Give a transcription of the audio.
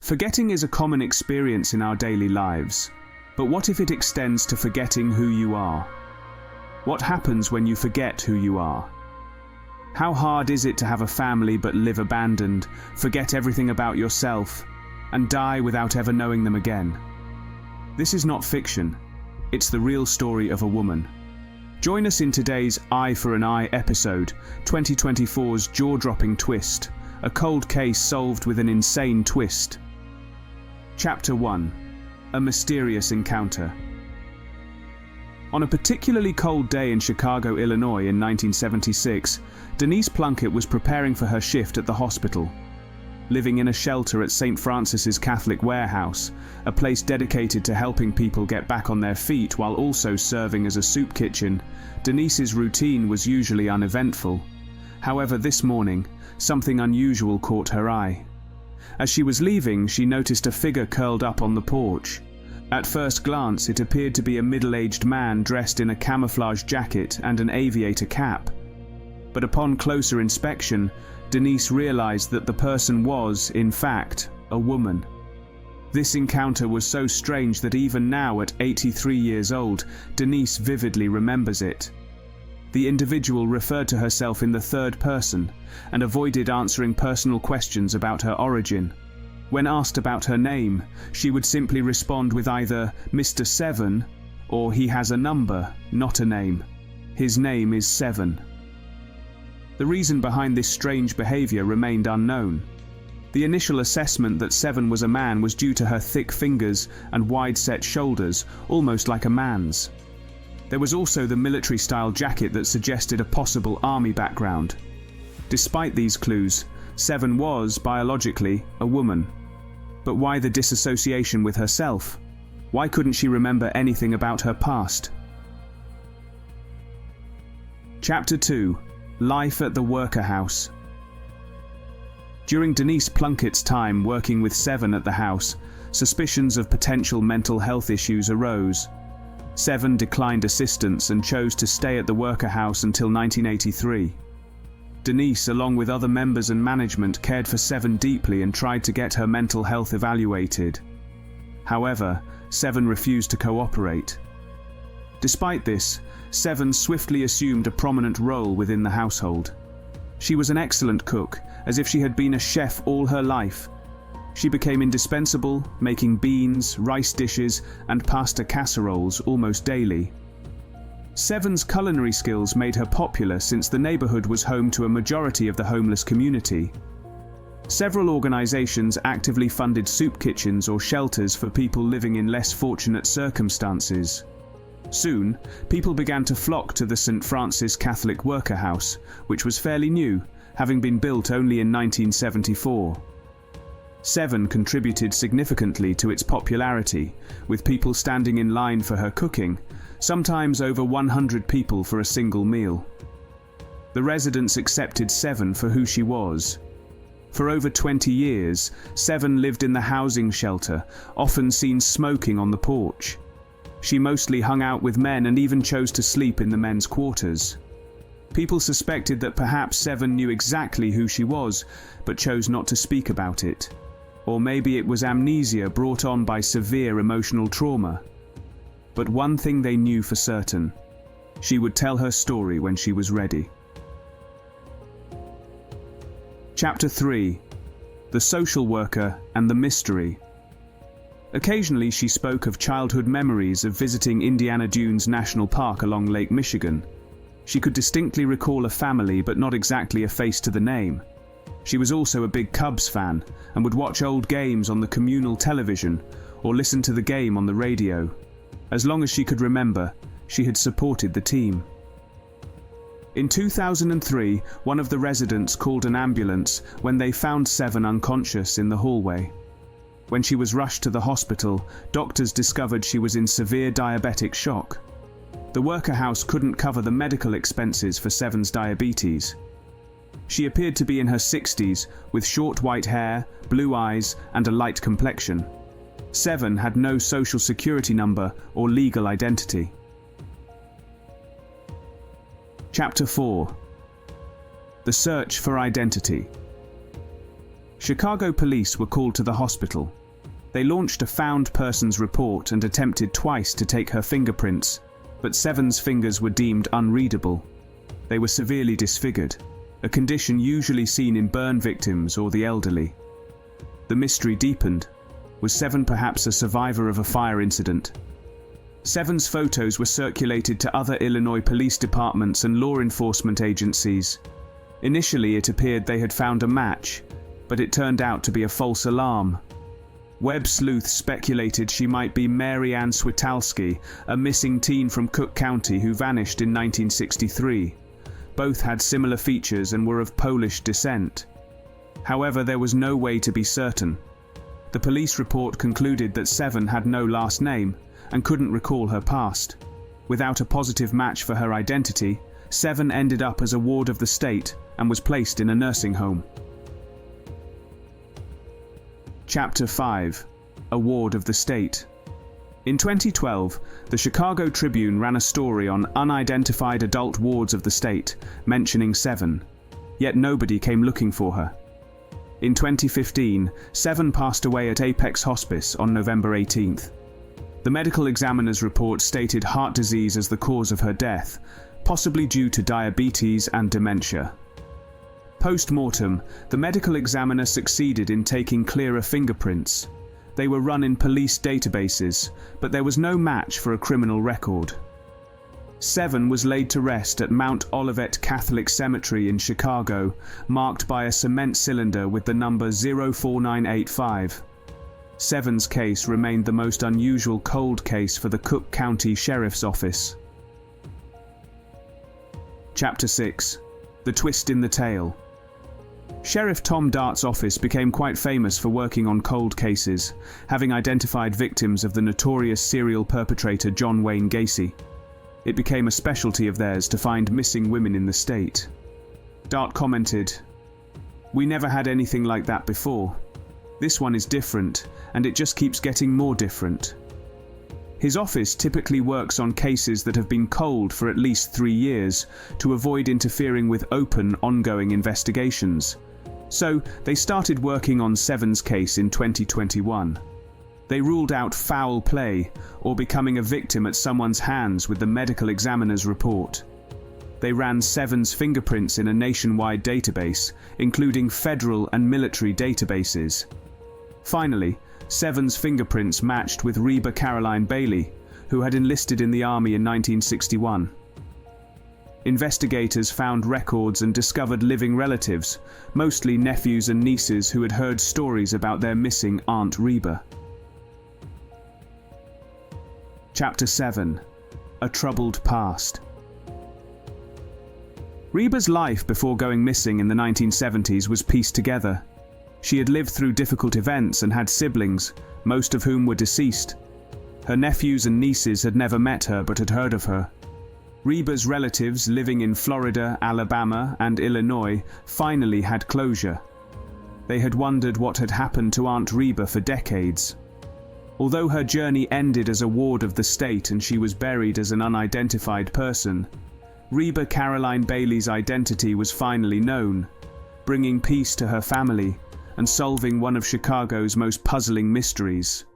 Forgetting is a common experience in our daily lives, but what if it extends to forgetting who you are? What happens when you forget who you are? How hard is it to have a family but live abandoned, forget everything about yourself, and die without ever knowing them again? This is not fiction, it's the real story of a woman. Join us in today's Eye for an Eye episode, 2024's jaw-dropping twist, a cold case solved with an insane twist. Chapter 1. A mysterious encounter. On a particularly cold day in Chicago, Illinois in 1976, Denise Plunkett was preparing for her shift at the hospital. Living in a shelter at St. Francis's Catholic Warehouse, a place dedicated to helping people get back on their feet while also serving as a soup kitchen, Denise's routine was usually uneventful. However, this morning, something unusual caught her eye. As she was leaving, she noticed a figure curled up on the porch. At first glance, it appeared to be a middle-aged man dressed in a camouflage jacket and an aviator cap. But upon closer inspection, Denise realized that the person was, in fact, a woman. This encounter was so strange that even now, at 83 years old, Denise vividly remembers it. The individual referred to herself in the third person and avoided answering personal questions about her origin. When asked about her name, she would simply respond with either Mr. Seven or he has a number, not a name. His name is Seven. The reason behind this strange behavior remained unknown. The initial assessment that Seven was a man was due to her thick fingers and wide-set shoulders, almost like a man's. There was also the military-style jacket that suggested a possible army background. Despite these clues, Seven was, biologically, a woman. But why the disassociation with herself? Why couldn't she remember anything about her past? Chapter 2. Life at the Worker House. During Denise Plunkett's time working with Seven at the house, suspicions of potential mental health issues arose. Seven declined assistance and chose to stay at the worker house until 1983. Denise, along with other members and management, cared for Seven deeply and tried to get her mental health evaluated. However, Seven refused to cooperate. Despite this, Seven swiftly assumed a prominent role within the household. She was an excellent cook, as if she had been a chef all her life. She became indispensable, making beans, rice dishes, and pasta casseroles almost daily. Seven's culinary skills made her popular since the neighborhood was home to a majority of the homeless community. Several organizations actively funded soup kitchens or shelters for people living in less fortunate circumstances. Soon, people began to flock to the St. Francis Catholic Worker House, which was fairly new, having been built only in 1974. Seven contributed significantly to its popularity, with people standing in line for her cooking, sometimes over 100 people for a single meal. The residents accepted Seven for who she was. For over 20 years, Seven lived in the housing shelter, often seen smoking on the porch. She mostly hung out with men and even chose to sleep in the men's quarters. People suspected that perhaps Seven knew exactly who she was, but chose not to speak about it. Or maybe it was amnesia brought on by severe emotional trauma. But one thing they knew for certain: she would tell her story when she was ready. Chapter 3. The Social Worker and the Mystery. Occasionally she spoke of childhood memories of visiting Indiana Dunes National Park along Lake Michigan. She could distinctly recall a family, but not exactly a face to the name. She was also a big Cubs fan and would watch old games on the communal television or listen to the game on the radio. As long as she could remember, she had supported the team. In 2003, one of the residents called an ambulance when they found Seven unconscious in the hallway. When she was rushed to the hospital, doctors discovered she was in severe diabetic shock. The worker house couldn't cover the medical expenses for Seven's diabetes. She appeared to be in her 60s, with short white hair, blue eyes, and a light complexion. Seven had no social security number or legal identity. Chapter 4. The Search for Identity. Chicago police were called to the hospital. They launched a found persons report and attempted twice to take her fingerprints, but Seven's fingers were deemed unreadable. They were severely disfigured, a condition usually seen in burn victims or the elderly. The mystery deepened. Was Seven perhaps a survivor of a fire incident? Seven's photos were circulated to other Illinois police departments and law enforcement agencies. Initially, it appeared they had found a match, but it turned out to be a false alarm. Web sleuths speculated she might be Mary Ann Switalski, a missing teen from Cook County who vanished in 1963. Both had similar features and were of Polish descent. However, there was no way to be certain. The police report concluded that Seven had no last name and couldn't recall her past. Without a positive match for her identity, Seven ended up as a ward of the state and was placed in a nursing home. Chapter 5. A Ward of the State. In 2012, the Chicago Tribune ran a story on unidentified adult wards of the state, mentioning Seven. Yet nobody came looking for her. In 2015, Seven passed away at Apex Hospice on November 18th. The medical examiner's report stated heart disease as the cause of her death, possibly due to diabetes and dementia. Post-mortem, the medical examiner succeeded in taking clearer fingerprints. They were run in police databases, but there was no match for a criminal record. Seven was laid to rest at Mount Olivet Catholic Cemetery in Chicago, marked by a cement cylinder with the number 04985. Seven's case remained the most unusual cold case for the Cook County Sheriff's Office. Chapter 6. The Twist in the Tale. Sheriff Tom Dart's office became quite famous for working on cold cases, having identified victims of the notorious serial perpetrator John Wayne Gacy. It became a specialty of theirs to find missing women in the state. Dart commented, "We never had anything like that before. This one is different, and it just keeps getting more different." His office typically works on cases that have been cold for at least 3 years to avoid interfering with open, ongoing investigations. So, they started working on Seven's case in 2021. They ruled out foul play or becoming a victim at someone's hands with the medical examiner's report. They ran Seven's fingerprints in a nationwide database, including federal and military databases. Finally, Seven's fingerprints matched with Reba Caroline Bailey, who had enlisted in the Army in 1961. Investigators found records and discovered living relatives, mostly nephews and nieces who had heard stories about their missing Aunt Reba. Chapter 7. A Troubled Past. Reba's life before going missing in the 1970s was pieced together. She had lived through difficult events and had siblings, most of whom were deceased. Her nephews and nieces had never met her but had heard of her. Reba's relatives living in Florida, Alabama, and Illinois finally had closure. They had wondered what had happened to Aunt Reba for decades. Although her journey ended as a ward of the state and she was buried as an unidentified person, Reba Caroline Bailey's identity was finally known, bringing peace to her family and solving one of Chicago's most puzzling mysteries.